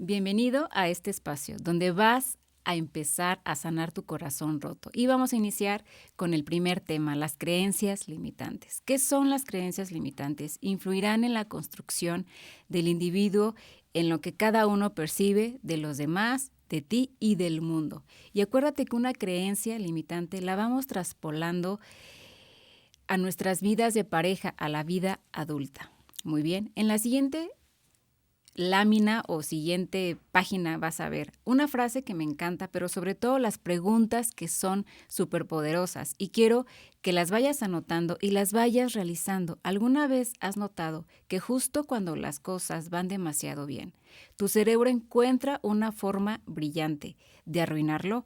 Bienvenido a este espacio donde vas a empezar a sanar tu corazón roto. Y vamos a iniciar con el primer tema, las creencias limitantes. ¿Qué son las creencias limitantes? Influirán en la construcción del individuo, en lo que cada uno percibe de los demás, de ti y del mundo. Y acuérdate que una creencia limitante la vamos traspolando a nuestras vidas de pareja, a la vida adulta. Muy bien, en la siguiente lámina o siguiente página vas a ver una frase que me encanta, pero sobre todo las preguntas que son súper poderosas y quiero que las vayas anotando y las vayas realizando. ¿Alguna vez has notado que justo cuando las cosas van demasiado bien, tu cerebro encuentra una forma brillante de arruinarlo?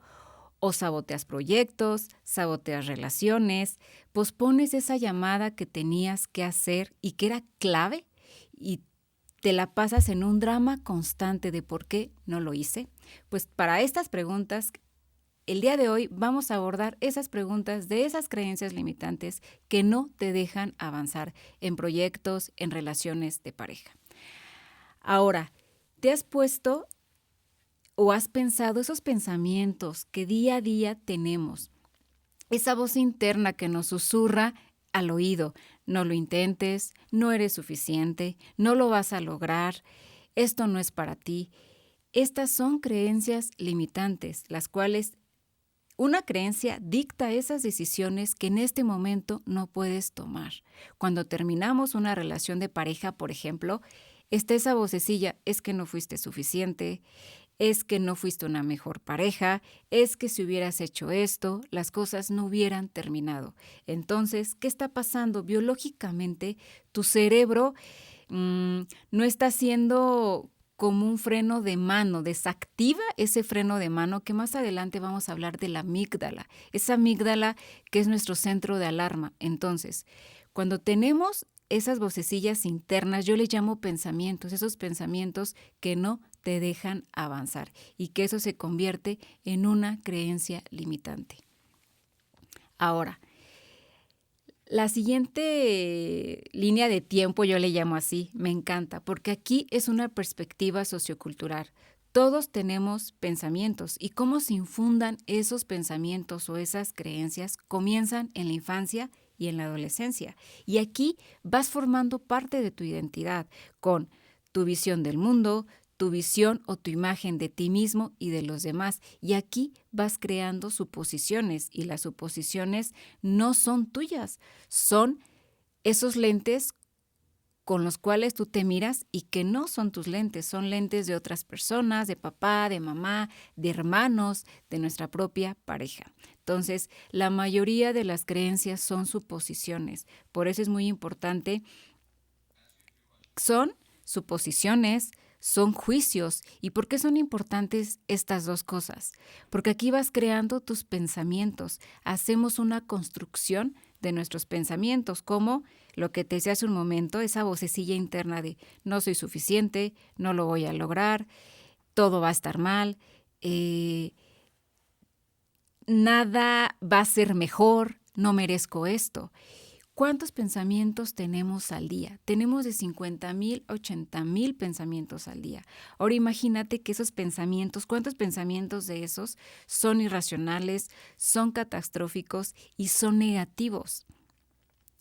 O saboteas proyectos, saboteas relaciones, pospones esa llamada que tenías que hacer y que era clave y te la pasas en un drama constante de por qué no lo hice. Pues para estas preguntas, el día de hoy vamos a abordar esas preguntas de esas creencias limitantes que no te dejan avanzar en proyectos, en relaciones de pareja. Ahora, ¿te has puesto o has pensado esos pensamientos que día a día tenemos? Esa voz interna que nos susurra al oído: no lo intentes, no eres suficiente, no lo vas a lograr, esto no es para ti. Estas son creencias limitantes, las cuales una creencia dicta esas decisiones que en este momento no puedes tomar. Cuando terminamos una relación de pareja, por ejemplo, está esa vocecilla: es que no fuiste suficiente, es que no fuiste una mejor pareja, es que si hubieras hecho esto, las cosas no hubieran terminado. Entonces, ¿qué está pasando? Biológicamente, tu cerebro no está haciendo como un freno de mano, desactiva ese freno de mano, que más adelante vamos a hablar de la amígdala, esa amígdala que es nuestro centro de alarma. Entonces, cuando tenemos esas vocecillas internas, yo les llamo pensamientos, esos pensamientos que no te dejan avanzar y que eso se convierte en una creencia limitante. Ahora, la siguiente línea de tiempo, yo le llamo así, me encanta, porque aquí es una perspectiva sociocultural. Todos tenemos pensamientos y cómo se infundan esos pensamientos o esas creencias comienzan en la infancia y en la adolescencia. Y aquí vas formando parte de tu identidad con tu visión del mundo, tu visión o tu imagen de ti mismo y de los demás. Y aquí vas creando suposiciones y las suposiciones no son tuyas, son esos lentes con los cuales tú te miras y que no son tus lentes, son lentes de otras personas, de papá, de mamá, de hermanos, de nuestra propia pareja. Entonces, la mayoría de las creencias son suposiciones. Por eso es muy importante. Son suposiciones, son juicios. ¿Y por qué son importantes estas dos cosas? Porque aquí vas creando tus pensamientos. Hacemos una construcción de nuestros pensamientos, como lo que te decía hace un momento, esa vocecilla interna de no soy suficiente, no lo voy a lograr, todo va a estar mal, nada va a ser mejor, no merezco esto. ¿Cuántos pensamientos tenemos al día? Tenemos de 50,000 a 80,000 pensamientos al día. Ahora imagínate que esos pensamientos, ¿cuántos pensamientos de esos son irracionales, son catastróficos y son negativos?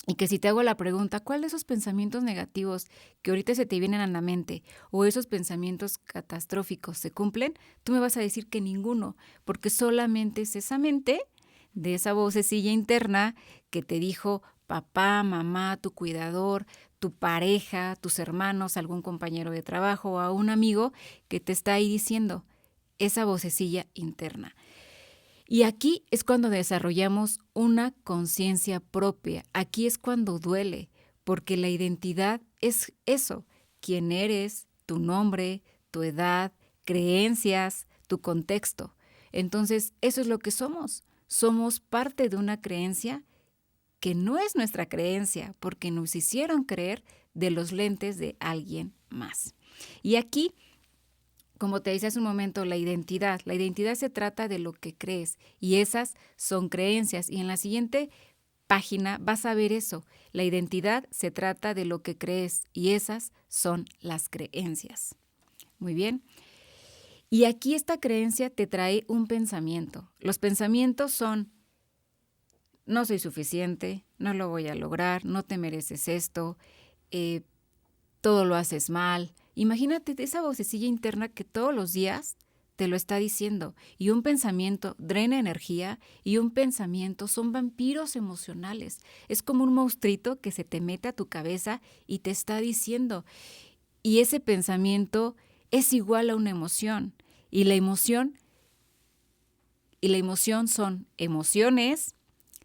Y que si te hago la pregunta, ¿cuál de esos pensamientos negativos que ahorita se te vienen a la mente o esos pensamientos catastróficos se cumplen? Tú me vas a decir que ninguno, porque solamente es esa mente de esa vocecilla interna que te dijo papá, mamá, tu cuidador, tu pareja, tus hermanos, algún compañero de trabajo o a un amigo que te está ahí diciendo esa vocecilla interna. Y aquí es cuando desarrollamos una conciencia propia. Aquí es cuando duele, porque la identidad es eso: quién eres, tu nombre, tu edad, creencias, tu contexto. Entonces, eso es lo que somos. Somos parte de una creencia que no es nuestra creencia, porque nos hicieron creer de los lentes de alguien más. Y aquí, como te decía hace un momento, la identidad se trata de lo que crees y esas son creencias. Y en la siguiente página vas a ver eso. La identidad se trata de lo que crees y esas son las creencias. Muy bien. Y aquí esta creencia te trae un pensamiento. Los pensamientos son: no soy suficiente, no lo voy a lograr, no te mereces esto, eh, todo lo haces mal. Imagínate esa vocecilla interna que todos los días te lo está diciendo. Y un pensamiento drena energía y un pensamiento son vampiros emocionales. Es como un monstruito que se te mete a tu cabeza y te está diciendo. Y ese pensamiento es igual a una emoción. Y la emoción son emociones,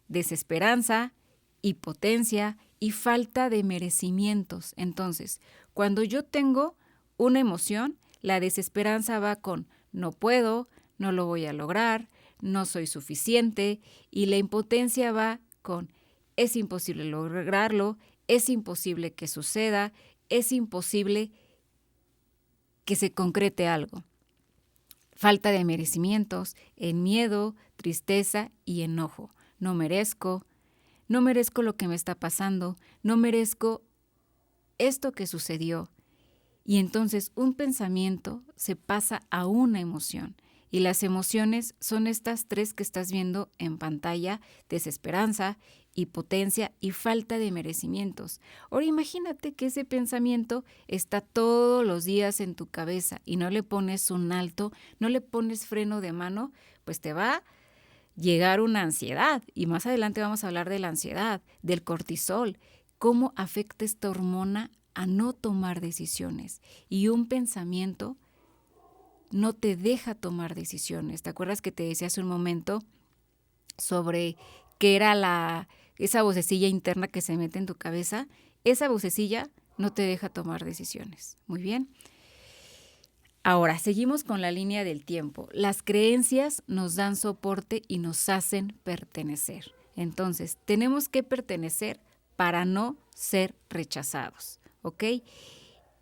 desesperanza, impotencia y falta de merecimientos. Entonces, cuando yo tengo una emoción, la desesperanza va con no puedo, no lo voy a lograr, no soy suficiente, y la impotencia va con es imposible lograrlo, es imposible que suceda, es imposible que se concrete algo. Falta de merecimientos en miedo, tristeza y enojo. No merezco lo que me está pasando, no merezco esto que sucedió. Y entonces un pensamiento se pasa a una emoción. Y las emociones son estas tres que estás viendo en pantalla: desesperanza, impotencia y falta de merecimientos. Ahora imagínate que ese pensamiento está todos los días en tu cabeza y no le pones un alto, no le pones freno de mano, pues te va a llegar una ansiedad. Y más adelante vamos a hablar de la ansiedad, del cortisol, cómo afecta esta hormona a no tomar decisiones. Y un pensamiento no te deja tomar decisiones. ¿Te acuerdas que te decía hace un momento sobre qué era esa vocecilla interna que se mete en tu cabeza? Esa vocecilla no te deja tomar decisiones. Muy bien. Ahora, seguimos con la línea del tiempo. Las creencias nos dan soporte y nos hacen pertenecer. Entonces, tenemos que pertenecer para no ser rechazados, ¿ok?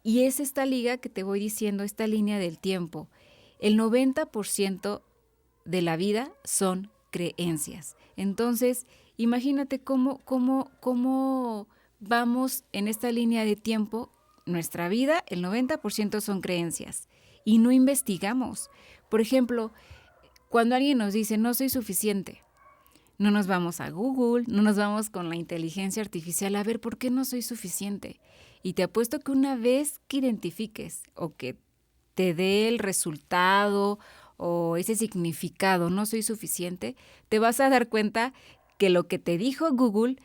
Y es esta liga que te voy diciendo, esta línea del tiempo. El 90% de la vida son creencias. Entonces, imagínate cómo vamos en esta línea de tiempo. Nuestra vida, el 90% son creencias y no investigamos. Por ejemplo, cuando alguien nos dice no soy suficiente, no nos vamos a Google, no nos vamos con la inteligencia artificial a ver por qué no soy suficiente. Y te apuesto que una vez que identifiques o que te dé el resultado o ese significado, no soy suficiente, te vas a dar cuenta que lo que te dijo Google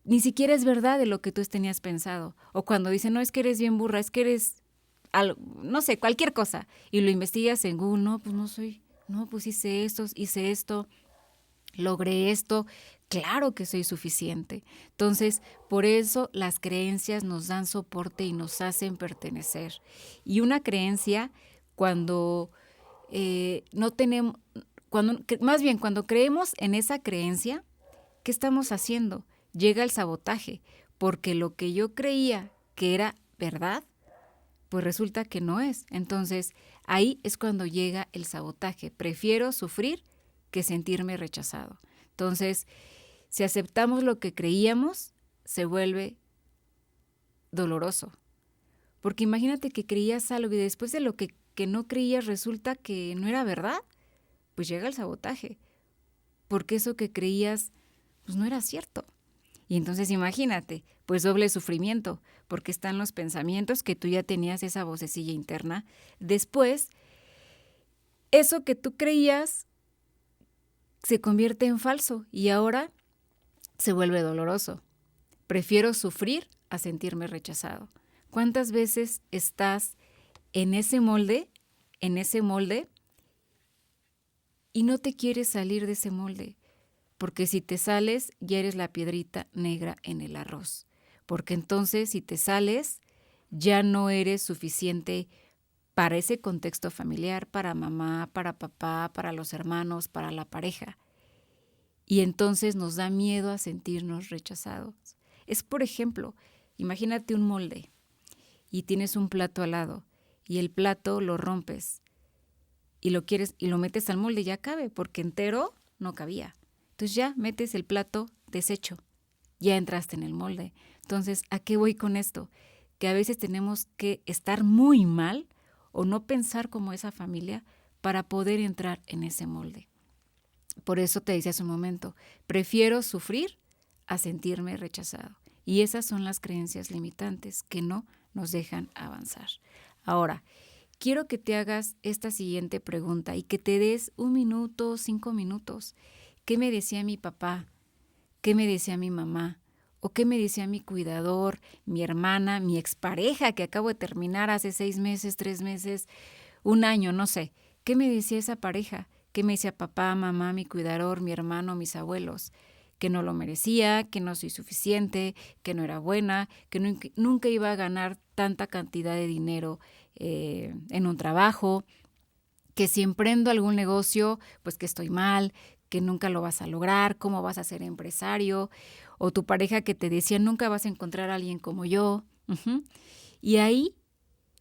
ni siquiera es verdad de lo que tú tenías pensado. O cuando dicen, no, es que eres bien burra, es que eres, no sé, cualquier cosa. Y lo investigas en Google, no, pues no soy, no, pues hice esto, logré esto, claro que soy suficiente. Entonces, por eso las creencias nos dan soporte y nos hacen pertenecer. Y una creencia, cuando no tenemos, cuando creemos en esa creencia, ¿qué estamos haciendo? Llega el sabotaje, porque lo que yo creía que era verdad, pues resulta que no es. Entonces, ahí es cuando llega el sabotaje. Prefiero sufrir que sentirme rechazado. Entonces, si aceptamos lo que creíamos, se vuelve doloroso. Porque imagínate que creías algo y después de lo que no creías resulta que no era verdad, pues llega el sabotaje. Porque eso que creías, pues no era cierto. Y entonces imagínate, pues doble sufrimiento, porque están los pensamientos que tú ya tenías esa vocecilla interna. Después, eso que tú creías se convierte en falso y ahora se vuelve doloroso. Prefiero sufrir a sentirme rechazado. ¿Cuántas veces estás en ese molde y no te quieres salir de ese molde? Porque si te sales, ya eres la piedrita negra en el arroz. Porque entonces, si te sales, ya no eres suficiente para ese contexto familiar, para mamá, para papá, para los hermanos, para la pareja. Y entonces nos da miedo a sentirnos rechazados. Es, por ejemplo, imagínate un molde y tienes un plato al lado y el plato lo rompes y lo metes al molde y ya cabe, porque entero no cabía. Entonces ya metes el plato deshecho, ya entraste en el molde. Entonces, ¿a qué voy con esto? Que a veces tenemos que estar muy mal o no pensar como esa familia para poder entrar en ese molde. Por eso te decía hace un momento, prefiero sufrir a sentirme rechazado. Y esas son las creencias limitantes que no nos dejan avanzar. Ahora, quiero que te hagas esta siguiente pregunta y que te des 1 minuto, 5 minutos. ¿Qué me decía mi papá? ¿Qué me decía mi mamá? ¿O qué me decía mi cuidador, mi hermana, mi expareja que acabo de terminar hace 6 meses, 3 meses, 1 año, no sé? ¿Qué me decía esa pareja? ¿Qué me decía papá, mamá, mi cuidador, mi hermano, mis abuelos? Que no lo merecía, que no soy suficiente, que no era buena, que nunca iba a ganar tanta cantidad de dinero en un trabajo, que si emprendo algún negocio, pues que estoy mal, que nunca lo vas a lograr, cómo vas a ser empresario, o tu pareja que te decía, nunca vas a encontrar a alguien como yo. Y ahí,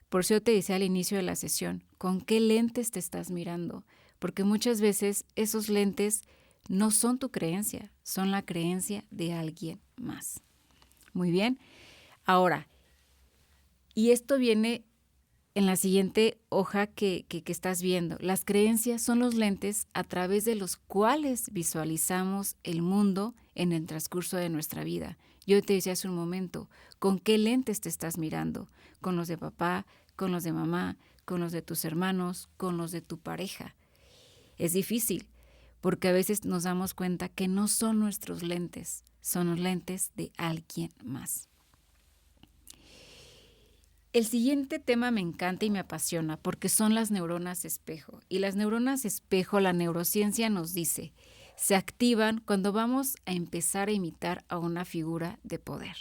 por eso te decía al inicio de la sesión, ¿con qué lentes te estás mirando? Porque muchas veces esos lentes no son tu creencia, son la creencia de alguien más. Muy bien. Ahora, y esto viene en la siguiente hoja que estás viendo. Las creencias son los lentes a través de los cuales visualizamos el mundo en el transcurso de nuestra vida. Yo te decía hace un momento, ¿con qué lentes te estás mirando? ¿Con los de papá, con los de mamá, con los de tus hermanos, con los de tu pareja? Es difícil, porque a veces nos damos cuenta que no son nuestros lentes, son los lentes de alguien más. El siguiente tema me encanta y me apasiona porque son las neuronas espejo. Y las neuronas espejo, la neurociencia nos dice, se activan cuando vamos a empezar a imitar a una figura de poder.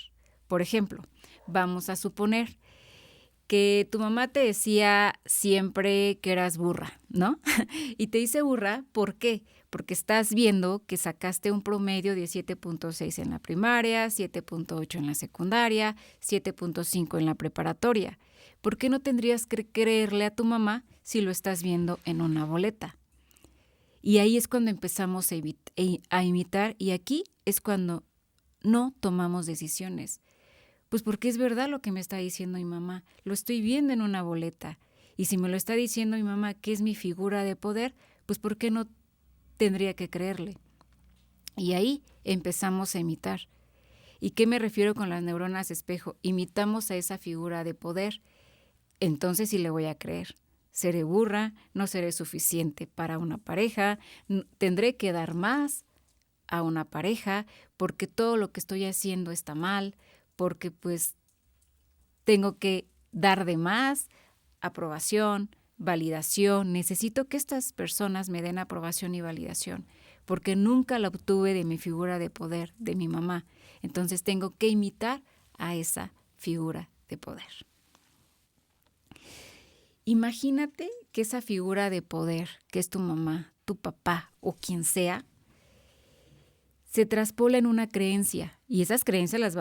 Por ejemplo, vamos a suponer que tu mamá te decía siempre que eras burra, ¿no? Y te dice burra, ¿por qué? Porque estás viendo que sacaste un promedio de 7.6 en la primaria, 7.8 en la secundaria, 7.5 en la preparatoria. ¿Por qué no tendrías que creerle a tu mamá si lo estás viendo en una boleta? Y ahí es cuando empezamos a imitar y aquí es cuando no tomamos decisiones. Pues porque es verdad lo que me está diciendo mi mamá, lo estoy viendo en una boleta. Y si me lo está diciendo mi mamá que es mi figura de poder, pues ¿por qué no tendría que creerle? Y ahí empezamos a imitar. ¿Y qué me refiero con las neuronas espejo? Imitamos a esa figura de poder. Entonces sí le voy a creer. Seré burra, no seré suficiente para una pareja, tendré que dar más a una pareja porque todo lo que estoy haciendo está mal, porque pues tengo que dar de más, aprobación, validación. Necesito que estas personas me den aprobación y validación, porque nunca la obtuve de mi figura de poder, de mi mamá. Entonces tengo que imitar a esa figura de poder. Imagínate que esa figura de poder, que es tu mamá, tu papá o quien sea, se traspola en una creencia y esas creencias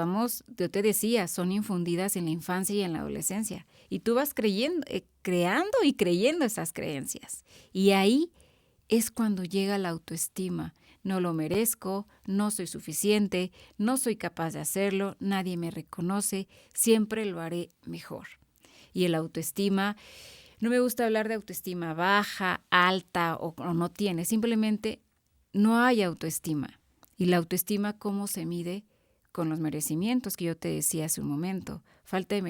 yo te decía, son infundidas en la infancia y en la adolescencia y tú vas creando y creyendo esas creencias y ahí es cuando llega la autoestima. No lo merezco, no soy suficiente, no soy capaz de hacerlo, nadie me reconoce, siempre lo haré mejor. Y el autoestima, no me gusta hablar de autoestima baja, alta o no tiene, simplemente no hay autoestima. Y la autoestima, ¿cómo se mide? Con los merecimientos que yo te decía hace un momento. Falta de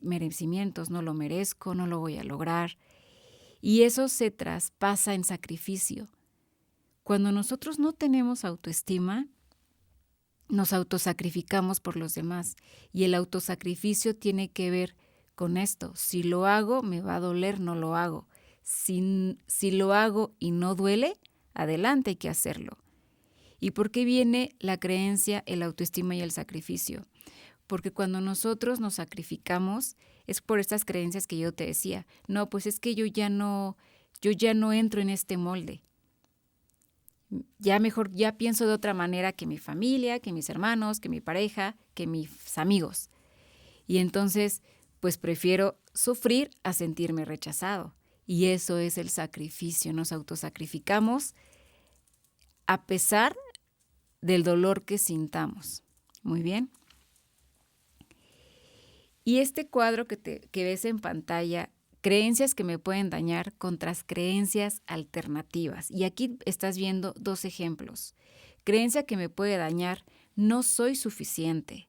merecimientos, no lo merezco, no lo voy a lograr. Y eso se traspasa en sacrificio. Cuando nosotros no tenemos autoestima, nos autosacrificamos por los demás. Y el autosacrificio tiene que ver con esto. Si lo hago, me va a doler, no lo hago. Si lo hago y no duele, adelante, hay que hacerlo. ¿Y por qué viene la creencia, el autoestima y el sacrificio? Porque cuando nosotros nos sacrificamos es por estas creencias que yo te decía. No, pues es que yo ya no entro en este molde. Ya pienso de otra manera que mi familia, que mis hermanos, que mi pareja, que mis amigos. Y entonces, pues prefiero sufrir a sentirme rechazado. Y eso es el sacrificio. Nos autosacrificamos a pesar del dolor que sintamos. Muy bien. Y este cuadro que ves en pantalla, creencias que me pueden dañar contra creencias alternativas. Y aquí estás viendo 2 ejemplos. Creencia que me puede dañar, no soy suficiente.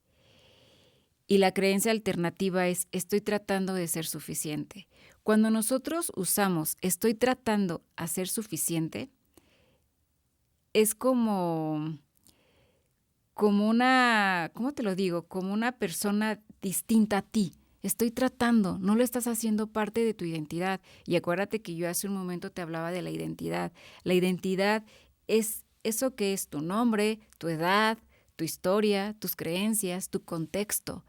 Y la creencia alternativa es, estoy tratando de ser suficiente. Cuando nosotros usamos estoy tratando a ser suficiente, es como una, ¿cómo te lo digo? Como una persona distinta a ti. Estoy tratando, no lo estás haciendo parte de tu identidad. Y acuérdate que yo hace un momento te hablaba de la identidad. La identidad es eso que es tu nombre, tu edad, tu historia, tus creencias, tu contexto.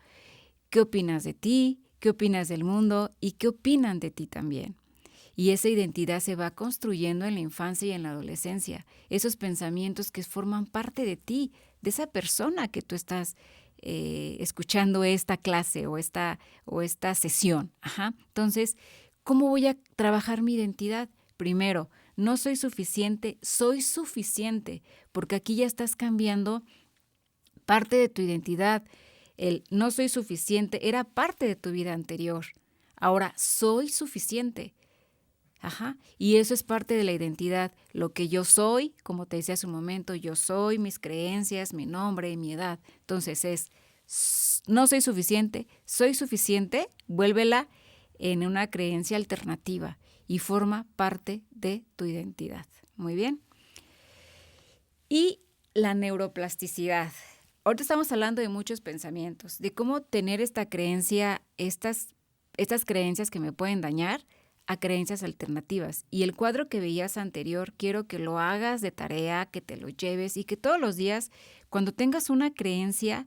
¿Qué opinas de ti? ¿Qué opinas del mundo? ¿Y qué opinan de ti también? Y esa identidad se va construyendo en la infancia y en la adolescencia. Esos pensamientos que forman parte de ti, de esa persona que tú estás escuchando esta clase o esta sesión. Entonces, ¿cómo voy a trabajar mi identidad? Primero, no soy suficiente, soy suficiente, porque aquí ya estás cambiando parte de tu identidad. El no soy suficiente era parte de tu vida anterior. Ahora soy suficiente. Y eso es parte de la identidad. Lo que yo soy, como te decía hace un momento, yo soy, mis creencias, mi nombre, mi edad. Entonces no soy suficiente, vuélvela en una creencia alternativa y forma parte de tu identidad. Muy bien. Y la neuroplasticidad. Ahorita estamos hablando de muchos pensamientos, de cómo tener esta creencia, estas creencias que me pueden dañar, a creencias alternativas. Y el cuadro que veías anterior, quiero que lo hagas de tarea, que te lo lleves y que todos los días, cuando tengas una creencia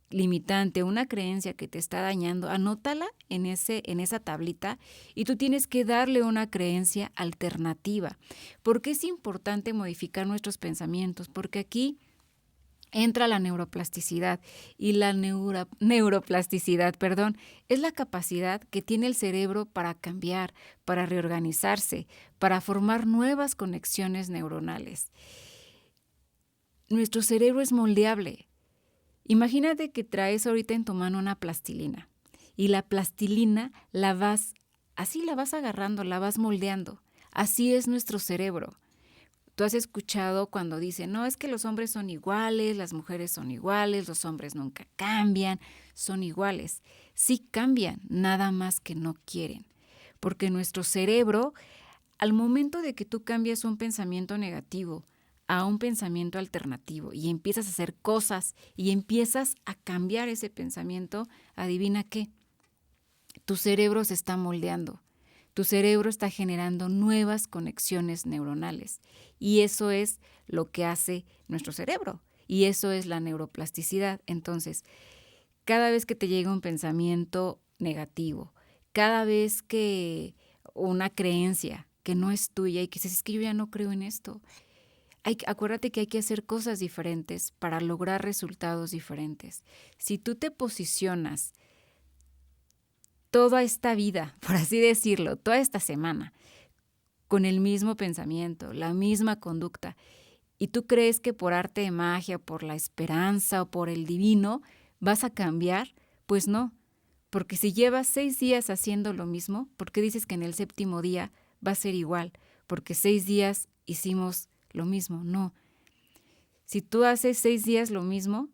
limitante, una creencia que te está dañando, anótala en esa tablita y tú tienes que darle una creencia alternativa. ¿Por qué es importante modificar nuestros pensamientos? Porque aquí entra la neuroplasticidad y la neuroplasticidad, es la capacidad que tiene el cerebro para cambiar, para reorganizarse, para formar nuevas conexiones neuronales. Nuestro cerebro es moldeable. Imagínate que traes ahorita en tu mano una plastilina y la plastilina la vas agarrando, la vas moldeando. Así es nuestro cerebro. Tú has escuchado cuando dicen, no, es que los hombres son iguales, las mujeres son iguales, los hombres nunca cambian, son iguales. Sí cambian, nada más que no quieren. Porque nuestro cerebro, al momento de que tú cambias un pensamiento negativo a un pensamiento alternativo y empiezas a hacer cosas y empiezas a cambiar ese pensamiento, adivina qué, tu cerebro se está moldeando. Tu cerebro está generando nuevas conexiones neuronales y eso es lo que hace nuestro cerebro y eso es la neuroplasticidad. Entonces, cada vez que te llega un pensamiento negativo, cada vez que una creencia que no es tuya y que dices, es que yo ya no creo en esto, acuérdate que hay que hacer cosas diferentes para lograr resultados diferentes. Si tú te posicionas toda esta vida, por así decirlo, toda esta semana, con el mismo pensamiento, la misma conducta, y tú crees que por arte de magia, por la esperanza o por el divino vas a cambiar, pues no, porque si llevas 6 días haciendo lo mismo, ¿por qué dices que en el 7º día va a ser igual? Porque 6 días hicimos lo mismo, no. Si tú haces 6 días lo mismo,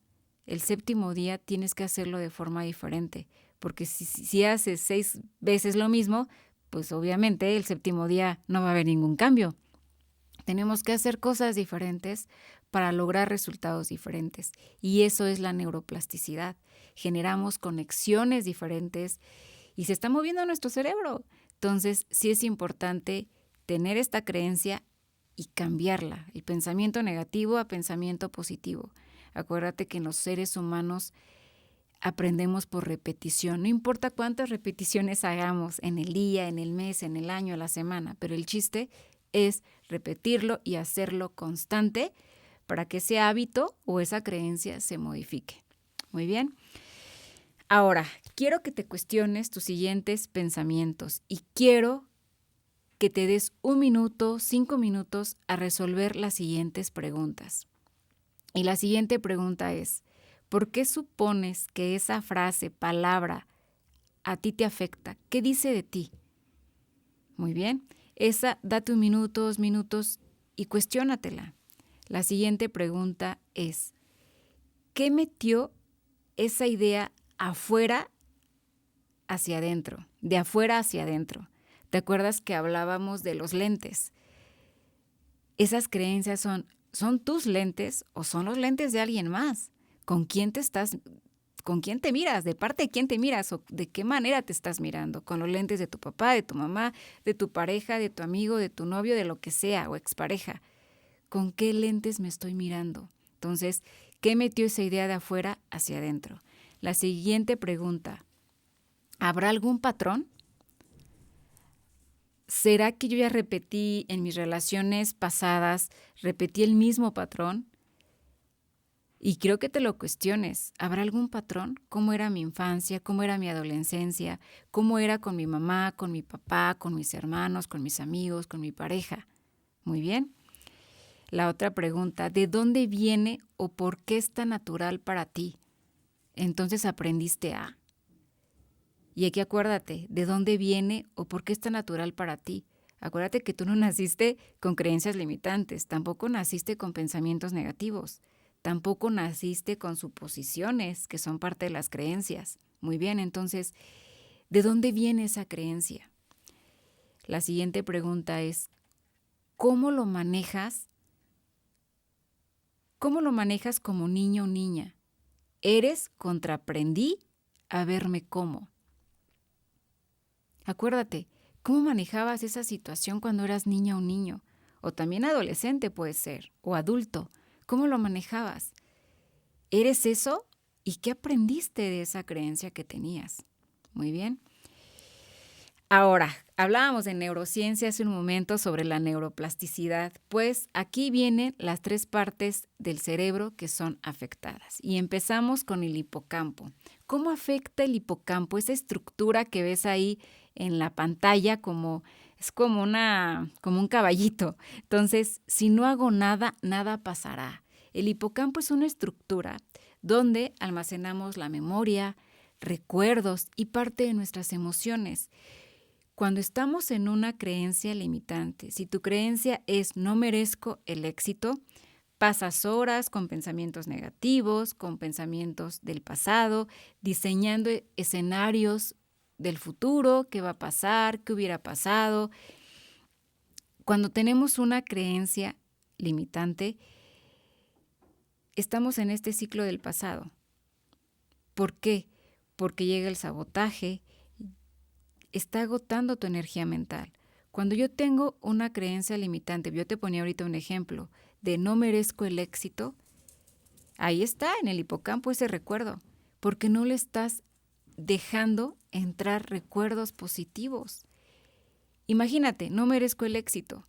el 7º día tienes que hacerlo de forma diferente, porque si haces 6 veces lo mismo, pues obviamente el 7º día no va a haber ningún cambio. Tenemos que hacer cosas diferentes para lograr resultados diferentes y eso es la neuroplasticidad. Generamos conexiones diferentes y se está moviendo nuestro cerebro. Entonces sí es importante tener esta creencia y cambiarla, el pensamiento negativo a pensamiento positivo. Acuérdate que en los seres humanos aprendemos por repetición, no importa cuántas repeticiones hagamos en el día, en el mes, en el año, en la semana, pero el chiste es repetirlo y hacerlo constante para que ese hábito o esa creencia se modifique. Muy bien. Ahora, quiero que te cuestiones tus siguientes pensamientos y quiero que te des 1 minuto, 5 minutos a resolver las siguientes preguntas. Y la siguiente pregunta es, ¿por qué supones que esa frase, palabra, a ti te afecta? ¿Qué dice de ti? Muy bien. Esa, date un minuto, 2 minutos y cuestiónatela. La siguiente pregunta es, ¿qué metió esa idea afuera hacia adentro? De afuera hacia adentro. ¿Te acuerdas que hablábamos de los lentes? Esas creencias son tus lentes o son los lentes de alguien más. ¿Con quién te miras? ¿De parte de quién te miras? ¿O de qué manera te estás mirando? ¿Con los lentes de tu papá, de tu mamá, de tu pareja, de tu amigo, de tu novio, de lo que sea, o expareja? ¿Con qué lentes me estoy mirando? Entonces, ¿qué metió esa idea de afuera hacia adentro? La siguiente pregunta, ¿habrá algún patrón? ¿Será que yo ya repetí en mis relaciones pasadas, repetí el mismo patrón? Y creo que te lo cuestiones. ¿Habrá algún patrón? ¿Cómo era mi infancia? ¿Cómo era mi adolescencia? ¿Cómo era con mi mamá, con mi papá, con mis hermanos, con mis amigos, con mi pareja? Muy bien. La otra pregunta, ¿de dónde viene o por qué es tan natural para ti? Entonces aprendiste a. Y aquí acuérdate, ¿de dónde viene o por qué es tan natural para ti? Acuérdate que tú no naciste con creencias limitantes, tampoco naciste con pensamientos negativos, tampoco naciste con suposiciones que son parte de las creencias. Muy bien, entonces, ¿de dónde viene esa creencia? La siguiente pregunta es, ¿cómo lo manejas? ¿Cómo lo manejas como niño o niña? Contraprendí a verme como. Acuérdate, ¿cómo manejabas esa situación cuando eras niña o niño? O también adolescente puede ser, o adulto. ¿Cómo lo manejabas? ¿Eres eso? ¿Y qué aprendiste de esa creencia que tenías? Muy bien. Ahora, hablábamos de neurociencia hace un momento sobre la neuroplasticidad, pues aquí vienen las 3 partes del cerebro que son afectadas. Y empezamos con el hipocampo. ¿Cómo afecta el hipocampo? Esa estructura que ves ahí en la pantalla es como un caballito. Entonces, si no hago nada, nada pasará. El hipocampo es una estructura donde almacenamos la memoria, recuerdos y parte de nuestras emociones. Cuando estamos en una creencia limitante, si tu creencia es no merezco el éxito, pasas horas con pensamientos negativos, con pensamientos del pasado, diseñando escenarios del futuro, qué va a pasar, qué hubiera pasado. Cuando tenemos una creencia limitante, estamos en este ciclo del pasado. ¿Por qué? Porque llega el sabotaje, está agotando tu energía mental. Cuando yo tengo una creencia limitante, yo te ponía ahorita un ejemplo de no merezco el éxito, ahí está en el hipocampo ese recuerdo, porque no le estás dejando entrar recuerdos positivos. Imagínate, no merezco el éxito.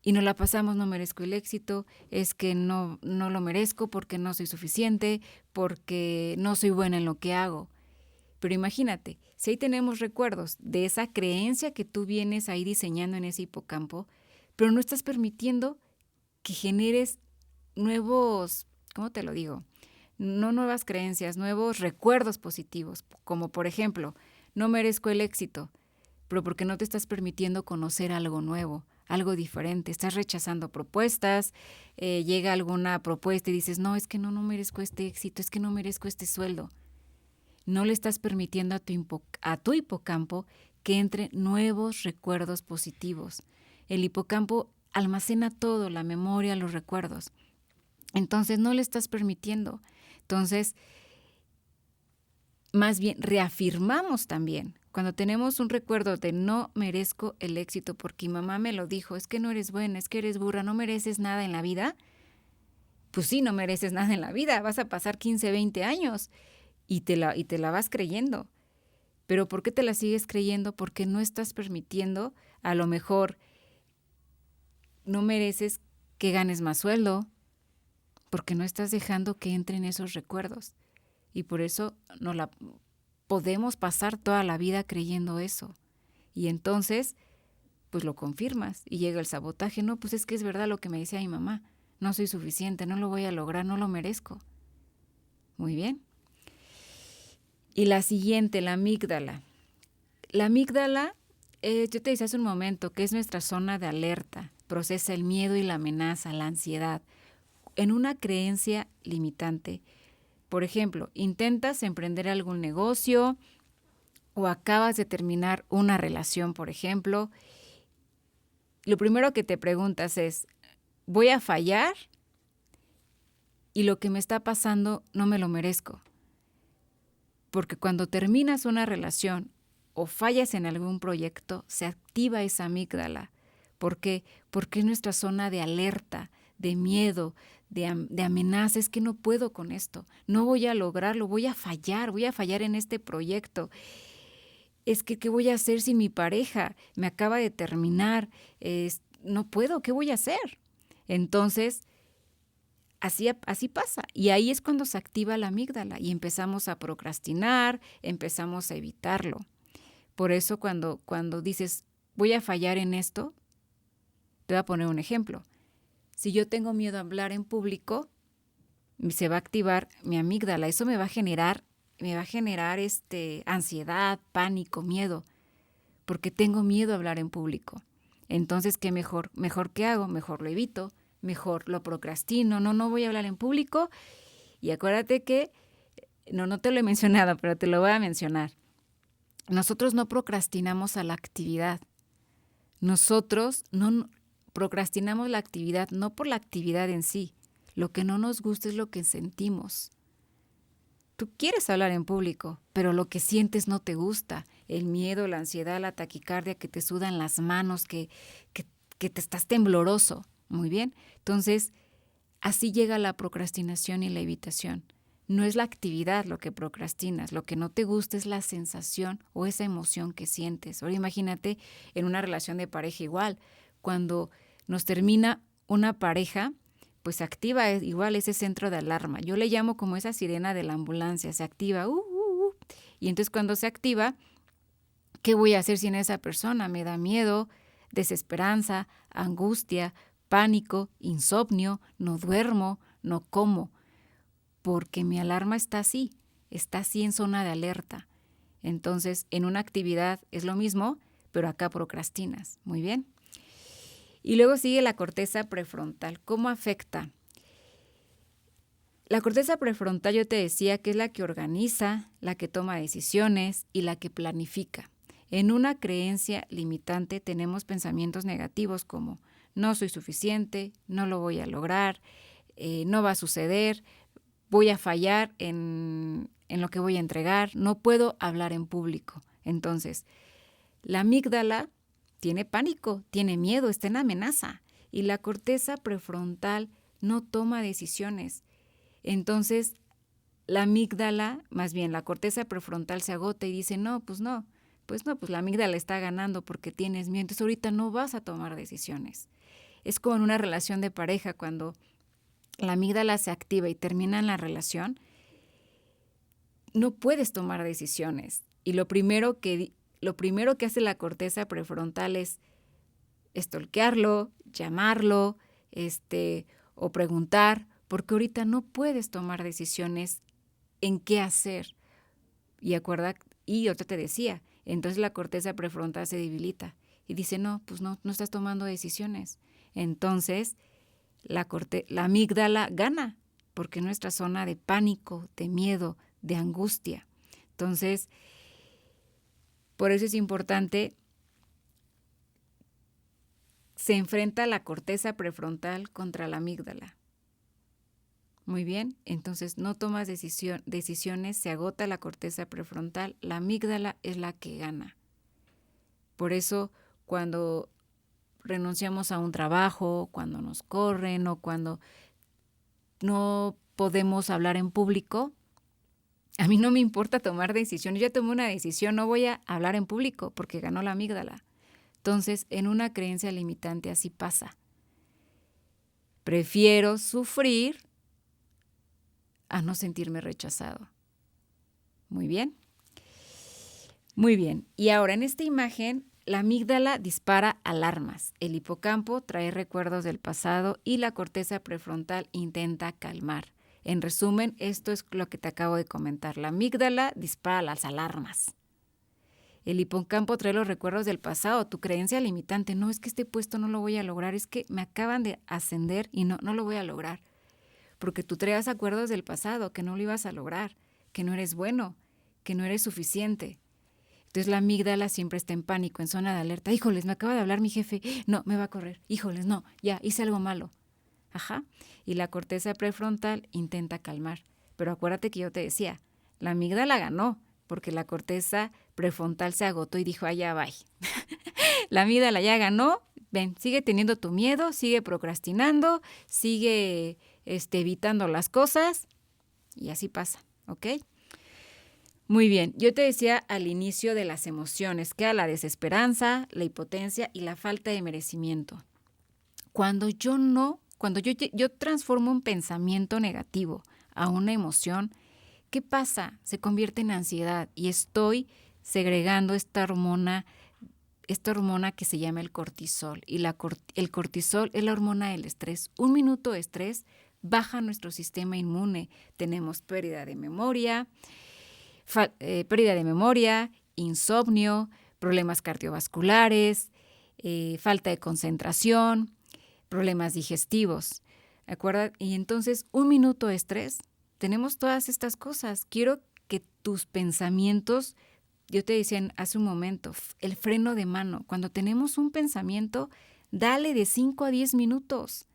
Y nos la pasamos, no merezco el éxito, es que no lo merezco porque no soy suficiente, porque no soy buena en lo que hago. Pero imagínate, si ahí tenemos recuerdos de esa creencia que tú vienes ahí diseñando en ese hipocampo, pero no estás permitiendo que generes nuevos, ¿cómo te lo digo? No nuevas creencias, nuevos recuerdos positivos, como por ejemplo, no merezco el éxito, pero porque no te estás permitiendo conocer algo nuevo, algo diferente, estás rechazando propuestas, llega alguna propuesta y dices, no, es que no merezco este éxito, es que no merezco este sueldo. No le estás permitiendo a tu hipocampo que entre nuevos recuerdos positivos. El hipocampo almacena todo, la memoria, los recuerdos. Entonces no le estás permitiendo. Entonces, más bien reafirmamos también. Cuando tenemos un recuerdo de no merezco el éxito porque mi mamá me lo dijo, es que no eres buena, es que eres burra, no mereces nada en la vida. Pues sí, no mereces nada en la vida. Vas a pasar 15, 20 años. Y te la vas creyendo. ¿Pero por qué te la sigues creyendo? Porque no estás permitiendo, a lo mejor no mereces que ganes más sueldo, porque no estás dejando que entren esos recuerdos. Y por eso no la podemos pasar toda la vida creyendo eso. Y entonces, pues lo confirmas y llega el sabotaje. No, pues es que es verdad lo que me decía mi mamá. No soy suficiente, no lo voy a lograr, no lo merezco. Muy bien. Y la siguiente, la amígdala. La amígdala yo te decía hace un momento que es nuestra zona de alerta, procesa el miedo y la amenaza, la ansiedad. En una creencia limitante, por ejemplo, intentas emprender algún negocio o acabas de terminar una relación, por ejemplo, lo primero que te preguntas es, ¿voy a fallar? Y lo que me está pasando no me lo merezco. Porque cuando terminas una relación o fallas en algún proyecto, se activa esa amígdala. ¿Por qué? Porque es nuestra zona de alerta, de miedo, de amenaza. Es que no puedo con esto, no voy a lograrlo, voy a fallar en este proyecto. Es que, ¿qué voy a hacer si mi pareja me acaba de terminar? No puedo, ¿qué voy a hacer? Entonces, así pasa. Y ahí es cuando se activa la amígdala y empezamos a procrastinar, empezamos a evitarlo. Por eso cuando dices, voy a fallar en esto, te voy a poner un ejemplo. Si yo tengo miedo a hablar en público, se va a activar mi amígdala. Eso me va a generar ansiedad, pánico, miedo, porque tengo miedo a hablar en público. Entonces, ¿qué mejor? ¿Mejor qué hago? Mejor lo evito, mejor lo procrastino. No voy a hablar en público. Y acuérdate que, no te lo he mencionado, pero te lo voy a mencionar. Nosotros no procrastinamos a la actividad. Nosotros no procrastinamos la actividad, no por la actividad en sí. Lo que no nos gusta es lo que sentimos. Tú quieres hablar en público, pero lo que sientes no te gusta. El miedo, la ansiedad, la taquicardia, que te sudan las manos, que te estás tembloroso. Muy bien. Entonces, así llega la procrastinación y la evitación. No es la actividad lo que procrastinas, lo que no te gusta es la sensación o esa emoción que sientes. Ahora imagínate en una relación de pareja igual. Cuando nos termina una pareja, pues se activa igual ese centro de alarma. Yo le llamo como esa sirena de la ambulancia, se activa. Y entonces cuando se activa, ¿qué voy a hacer sin esa persona? Me da miedo, desesperanza, angustia, pánico, insomnio, no duermo, no como, porque mi alarma está así en zona de alerta. Entonces, en una actividad es lo mismo, pero acá procrastinas. Muy bien. Y luego sigue la corteza prefrontal. ¿Cómo afecta? La corteza prefrontal, yo te decía que es la que organiza, la que toma decisiones y la que planifica. En una creencia limitante tenemos pensamientos negativos como no soy suficiente, no lo voy a lograr, no va a suceder, voy a fallar en lo que voy a entregar, no puedo hablar en público. Entonces, la amígdala tiene pánico, tiene miedo, está en amenaza y la corteza prefrontal no toma decisiones. Entonces, la amígdala, más bien la corteza prefrontal se agota y dice, pues la amígdala está ganando porque tienes miedo, entonces ahorita no vas a tomar decisiones. Es como en una relación de pareja, cuando la amígdala se activa y termina en la relación, no puedes tomar decisiones. Y lo primero que hace la corteza prefrontal es stalkearlo, llamarlo, o preguntar, porque ahorita no puedes tomar decisiones en qué hacer. Y ahorita te decía, entonces la corteza prefrontal se debilita y dice, no estás tomando decisiones. Entonces, la amígdala gana, porque es nuestra zona de pánico, de miedo, de angustia. Entonces, por eso es importante, se enfrenta la corteza prefrontal contra la amígdala. Muy bien, entonces no tomas decisiones, se agota la corteza prefrontal, la amígdala es la que gana. Por eso, cuando renunciamos a un trabajo, cuando nos corren o cuando no podemos hablar en público, a mí no me importa tomar decisiones. Yo tomé una decisión, no voy a hablar en público porque ganó la amígdala. Entonces, en una creencia limitante así pasa. Prefiero sufrir a no sentirme rechazado. Muy bien. Muy bien. Y ahora en esta imagen, la amígdala dispara alarmas. El hipocampo trae recuerdos del pasado y la corteza prefrontal intenta calmar. En resumen, esto es lo que te acabo de comentar. La amígdala dispara las alarmas. El hipocampo trae los recuerdos del pasado, tu creencia limitante. No, es que este puesto no lo voy a lograr, es que me acaban de ascender y no lo voy a lograr. Porque tú traías acuerdos del pasado, que no lo ibas a lograr, que no eres bueno, que no eres suficiente. Entonces la amígdala siempre está en pánico, en zona de alerta. Híjoles, me acaba de hablar mi jefe. No, me va a correr. Híjoles, no, ya, hice algo malo. Ajá. Y la corteza prefrontal intenta calmar. Pero acuérdate que yo te decía, la amígdala ganó, porque la corteza prefrontal se agotó y dijo, allá bye. La amígdala ya ganó, ven, sigue teniendo tu miedo, sigue procrastinando, sigue evitando las cosas y así pasa, ¿ok? Muy bien, yo te decía al inicio de las emociones, que era la desesperanza, la impotencia y la falta de merecimiento. Cuando yo transformo un pensamiento negativo a una emoción, ¿qué pasa? Se convierte en ansiedad y estoy segregando esta hormona que se llama el cortisol. Y el cortisol es la hormona del estrés. 1 minuto de estrés baja nuestro sistema inmune. Tenemos pérdida de memoria, insomnio, problemas cardiovasculares, falta de concentración, problemas digestivos. ¿De acuerdo? Y entonces 1 minuto de estrés, tenemos todas estas cosas. Quiero que tus pensamientos, yo te decía hace un momento, el freno de mano. Cuando tenemos un pensamiento, dale de 5 a 10 minutos.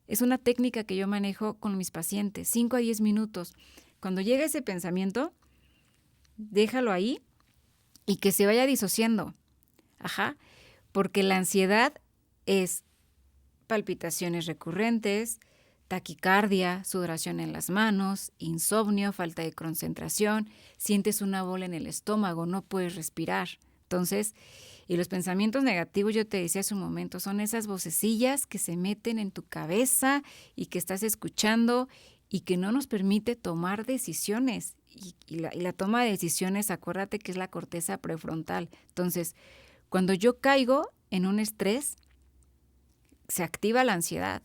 Es una técnica que yo manejo con mis pacientes, 5 a 10 minutos. Cuando llega ese pensamiento, déjalo ahí y que se vaya disociando. Ajá, porque la ansiedad es palpitaciones recurrentes, taquicardia, sudoración en las manos, insomnio, falta de concentración, sientes una bola en el estómago, no puedes respirar. Entonces, y los pensamientos negativos, yo te decía hace un momento, son esas vocecillas que se meten en tu cabeza y que estás escuchando y que no nos permite tomar decisiones. Y la toma de decisiones, acuérdate que es la corteza prefrontal. Entonces, cuando yo caigo en un estrés, se activa la ansiedad.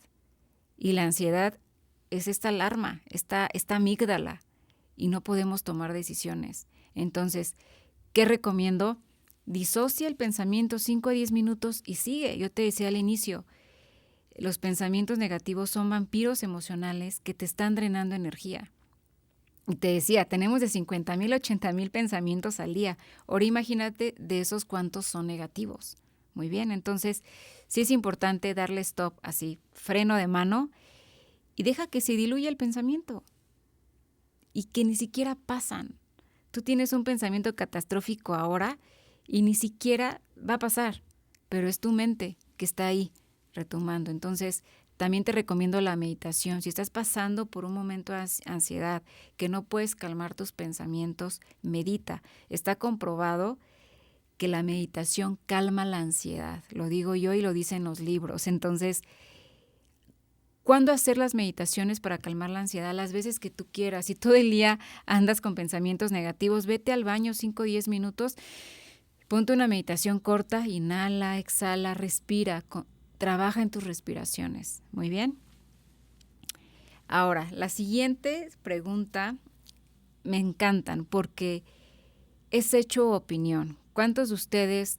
Y la ansiedad es esta alarma, esta amígdala, y no podemos tomar decisiones. Entonces, ¿qué recomiendo? Disocia el pensamiento 5 a 10 minutos y sigue. Yo te decía al inicio, los pensamientos negativos son vampiros emocionales que te están drenando energía. Y te decía, tenemos de 50,000 a 80,000 pensamientos al día. Ahora imagínate de esos cuántos son negativos. Muy bien, entonces sí es importante darle stop así, freno de mano y deja que se diluya el pensamiento y que ni siquiera pasan. Tú tienes un pensamiento catastrófico ahora y ni siquiera va a pasar, pero es tu mente que está ahí retomando. Entonces, también te recomiendo la meditación. Si estás pasando por un momento de ansiedad, que no puedes calmar tus pensamientos, medita. Está comprobado que la meditación calma la ansiedad. Lo digo yo y lo dicen los libros. Entonces, ¿cuándo hacer las meditaciones para calmar la ansiedad? Las veces que tú quieras. Si todo el día andas con pensamientos negativos, vete al baño 5 o 10 minutos, ponte una meditación corta, inhala, exhala, respira, trabaja en tus respiraciones. Muy bien. Ahora, la siguiente pregunta me encantan porque es hecho opinión. ¿Cuántos de ustedes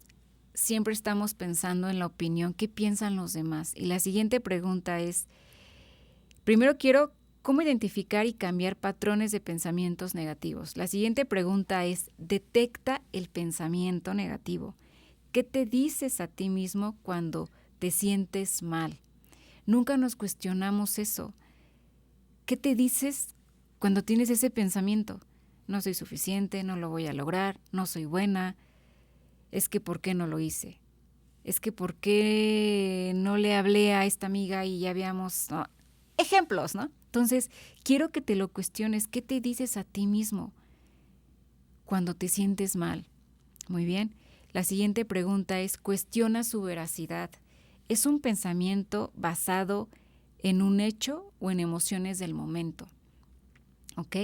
siempre estamos pensando en la opinión? ¿Qué piensan los demás? Y la siguiente pregunta es, primero quiero, ¿cómo identificar y cambiar patrones de pensamientos negativos? La siguiente pregunta es, detecta el pensamiento negativo. ¿Qué te dices a ti mismo cuando te sientes mal? Nunca nos cuestionamos eso. ¿Qué te dices cuando tienes ese pensamiento? No soy suficiente, no lo voy a lograr, no soy buena. Es que ¿por qué no lo hice? Es que ¿por qué no le hablé a esta amiga y ya habíamos... ¿no? Ejemplos, ¿no? Entonces, quiero que te lo cuestiones. ¿Qué te dices a ti mismo cuando te sientes mal? Muy bien. La siguiente pregunta es, cuestiona su veracidad. ¿Es un pensamiento basado en un hecho o en emociones del momento? ¿Ok?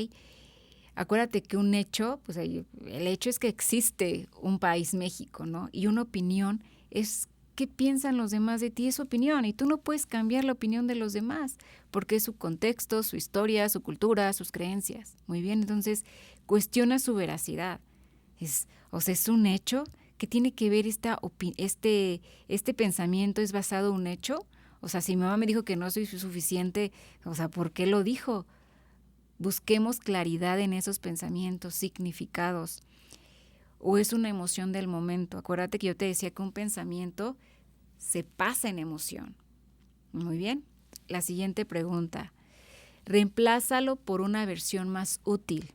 Acuérdate que un hecho, pues el hecho es que existe un país, México, ¿no? Y una opinión es qué piensan los demás de ti, es su opinión. Y tú no puedes cambiar la opinión de los demás porque es su contexto, su historia, su cultura, sus creencias. Muy bien, entonces cuestiona su veracidad. Es un hecho. ¿Qué tiene que ver este pensamiento? ¿Es basado en un hecho? O sea, si mi mamá me dijo que no soy suficiente, o sea, ¿por qué lo dijo? Busquemos claridad en esos pensamientos, significados. ¿O es una emoción del momento? Acuérdate que yo te decía que un pensamiento se pasa en emoción. Muy bien. La siguiente pregunta. Reemplázalo por una versión más útil.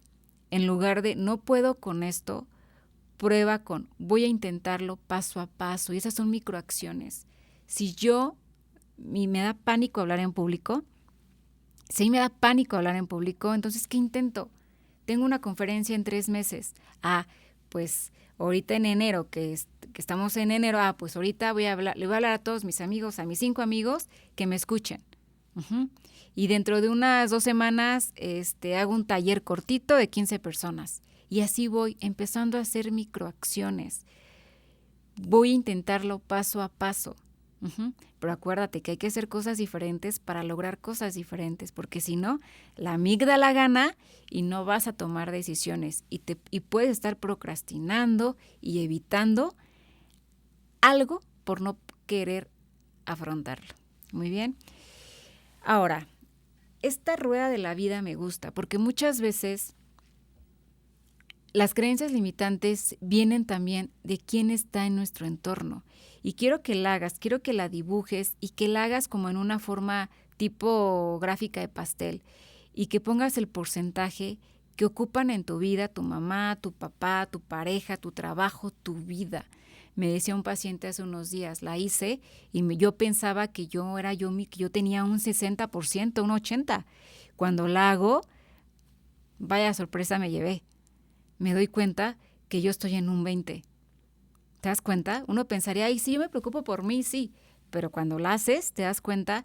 En lugar de no puedo con esto, prueba con voy a intentarlo paso a paso. Y esas son microacciones. Si me da pánico hablar en público, entonces, ¿qué intento? Tengo una conferencia en 3 meses. Pues ahorita en enero, que estamos en enero, pues ahorita le voy a hablar a todos mis amigos, a mis 5 amigos, que me escuchen. Uh-huh. Y dentro de unas 2 semanas hago un taller cortito de 15 personas. Y así voy empezando a hacer microacciones. Voy a intentarlo paso a paso. Uh-huh. Pero acuérdate que hay que hacer cosas diferentes para lograr cosas diferentes, porque si no, la amígdala gana y no vas a tomar decisiones y puedes estar procrastinando y evitando algo por no querer afrontarlo. Muy bien. Ahora, esta rueda de la vida me gusta porque muchas veces las creencias limitantes vienen también de quién está en nuestro entorno. Y quiero que la hagas, quiero que la dibujes y que la hagas como en una forma tipo gráfica de pastel y que pongas el porcentaje que ocupan en tu vida tu mamá, tu papá, tu pareja, tu trabajo, tu vida. Me decía un paciente hace unos días, la hice y yo pensaba que yo tenía un 60%, un 80%. Cuando la hago, vaya sorpresa me llevé. Me doy cuenta que yo estoy en un 20%. ¿Te das cuenta? Uno pensaría, sí, yo me preocupo por mí, sí. Pero cuando lo haces, te das cuenta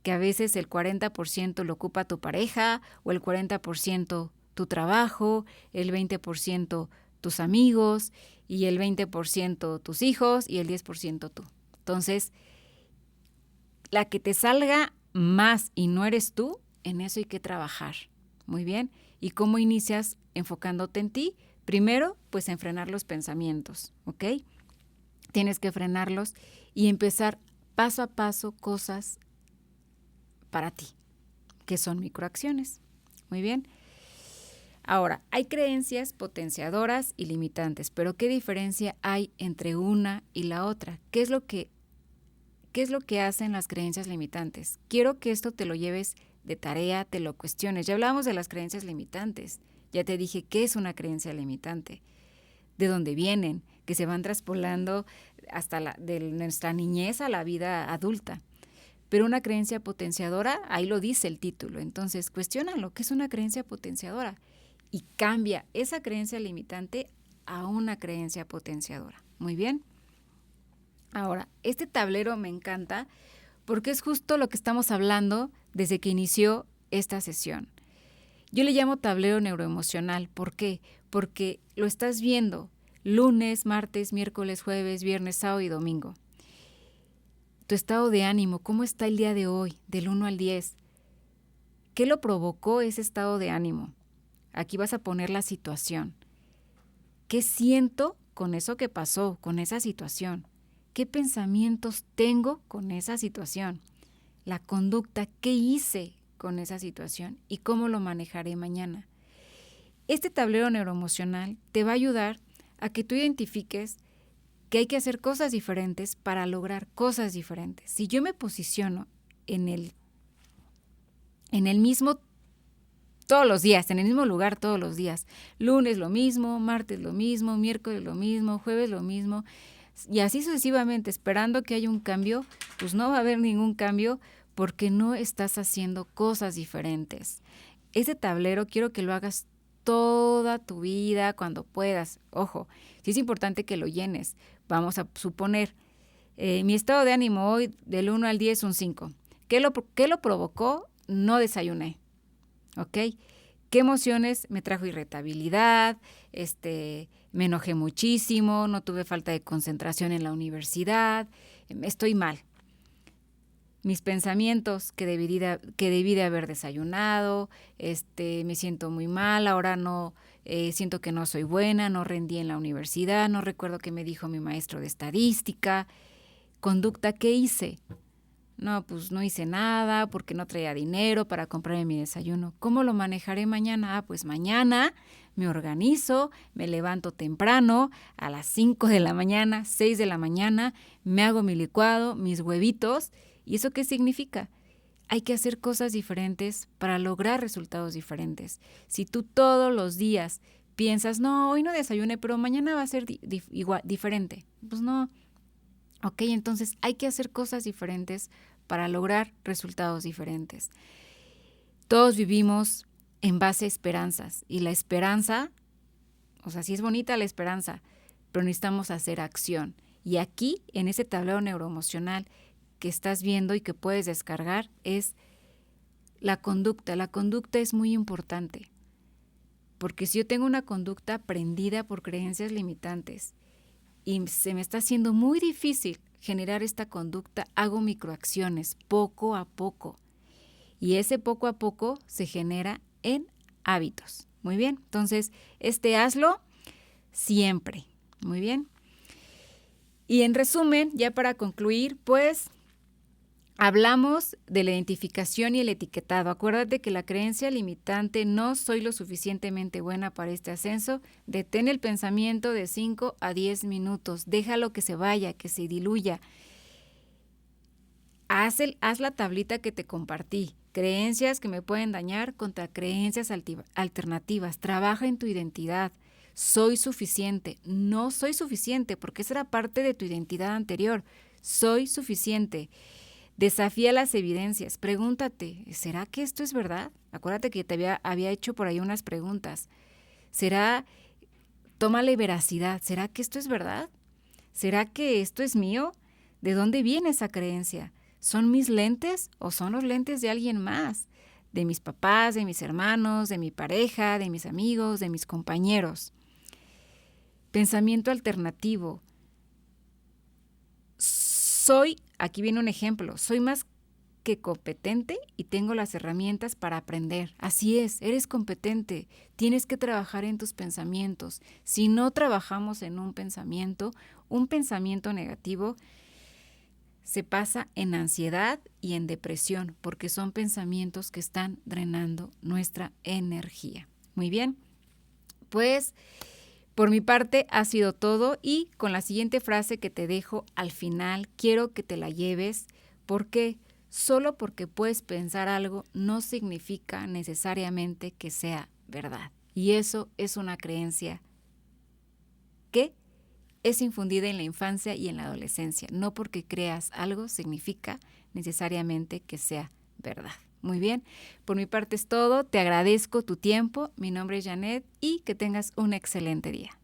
que a veces el 40% lo ocupa tu pareja, o el 40% tu trabajo, el 20% tus amigos, y el 20% tus hijos, y el 10% tú. Entonces, la que te salga más y no eres tú, en eso hay que trabajar. Muy bien. ¿Y cómo inicias enfocándote en ti? Primero, pues en frenar los pensamientos, ¿ok? Tienes que frenarlos y empezar paso a paso cosas para ti, que son microacciones. Muy bien. Ahora, hay creencias potenciadoras y limitantes, pero ¿qué diferencia hay entre una y la otra? ¿Qué es lo que hacen las creencias limitantes? Quiero que esto te lo lleves de tarea, te lo cuestiones. Ya hablábamos de las creencias limitantes. Ya te dije qué es una creencia limitante, de dónde vienen, que se van traspolando hasta de nuestra niñez a la vida adulta. Pero una creencia potenciadora, ahí lo dice el título. Entonces, cuestiónalo, ¿qué es una creencia potenciadora? Y cambia esa creencia limitante a una creencia potenciadora. Muy bien. Ahora, este tablero me encanta porque es justo lo que estamos hablando desde que inició esta sesión. Yo le llamo tablero neuroemocional. ¿Por qué? Porque lo estás viendo lunes, martes, miércoles, jueves, viernes, sábado y domingo. Tu estado de ánimo, ¿cómo está el día de hoy, del 1 al 10? ¿Qué lo provocó ese estado de ánimo? Aquí vas a poner la situación. ¿Qué siento con eso que pasó, con esa situación? ¿Qué pensamientos tengo con esa situación? La conducta, ¿qué hice con esa situación y cómo lo manejaré mañana? Este tablero neuroemocional te va a ayudar a que tú identifiques que hay que hacer cosas diferentes para lograr cosas diferentes. Si yo me posiciono en el mismo todos los días, en el mismo lugar todos los días, lunes lo mismo, martes lo mismo, miércoles lo mismo, jueves lo mismo, y así sucesivamente, esperando que haya un cambio, pues no va a haber ningún cambio porque no estás haciendo cosas diferentes. Ese tablero quiero que lo hagas toda tu vida cuando puedas. Ojo, sí es importante que lo llenes. Vamos a suponer, mi estado de ánimo hoy del 1 al 10 un 5. ¿Qué lo provocó? No desayuné. ¿Ok? ¿Qué emociones me trajo? Irritabilidad, me enojé muchísimo, no tuve falta de concentración en la universidad, estoy mal. Mis pensamientos que debí de haber desayunado, me siento muy mal, ahora no, siento que no soy buena, no rendí en la universidad, no recuerdo qué me dijo mi maestro de estadística. Conducta, ¿qué hice? No, pues no hice nada porque no traía dinero para comprarme mi desayuno. ¿Cómo lo manejaré mañana? Ah, pues mañana me organizo, me levanto temprano, a las 5 de la mañana, 6 de la mañana, me hago mi licuado, mis huevitos. ¿Y eso qué significa? Hay que hacer cosas diferentes para lograr resultados diferentes. Si tú todos los días piensas, no, hoy no desayuné, pero mañana va a ser igual, diferente. Pues no. Ok, entonces hay que hacer cosas diferentes para lograr resultados diferentes. Todos vivimos en base a esperanzas y la esperanza, o sea, sí es bonita la esperanza, pero necesitamos hacer acción. Y aquí, en ese tablero neuroemocional que estás viendo y que puedes descargar, es la conducta. La conducta es muy importante, porque si yo tengo una conducta aprendida por creencias limitantes y se me está haciendo muy difícil generar esta conducta, hago microacciones poco a poco. Y ese poco a poco se genera en hábitos. Muy bien, entonces hazlo siempre. Muy bien. Y en resumen, ya para concluir, pues hablamos de la identificación y el etiquetado. Acuérdate que la creencia limitante, no soy lo suficientemente buena para este ascenso, detén el pensamiento de 5 a 10 minutos. Déjalo que se vaya, que se diluya. Haz la tablita que te compartí. Creencias que me pueden dañar contra creencias alternativas. Trabaja en tu identidad. Soy suficiente. No soy suficiente, porque esa era parte de tu identidad anterior. Soy suficiente. Desafía las evidencias. Pregúntate, ¿será que esto es verdad? Acuérdate que te había hecho por ahí unas preguntas. Tómale veracidad. ¿Será que esto es verdad? ¿Será que esto es mío? ¿De dónde viene esa creencia? ¿Son mis lentes o son los lentes de alguien más? De mis papás, de mis hermanos, de mi pareja, de mis amigos, de mis compañeros. Pensamiento alternativo. Aquí viene un ejemplo, soy más que competente y tengo las herramientas para aprender. Así es, eres competente, tienes que trabajar en tus pensamientos. Si no trabajamos en un pensamiento negativo, se pasa en ansiedad y en depresión, porque son pensamientos que están drenando nuestra energía. Muy bien, pues por mi parte ha sido todo y con la siguiente frase que te dejo al final, quiero que te la lleves porque solo porque puedes pensar algo no significa necesariamente que sea verdad. Y eso es una creencia que es infundida en la infancia y en la adolescencia. No porque creas algo significa necesariamente que sea verdad. Muy bien, por mi parte es todo. Te agradezco tu tiempo. Mi nombre es Janet y que tengas un excelente día.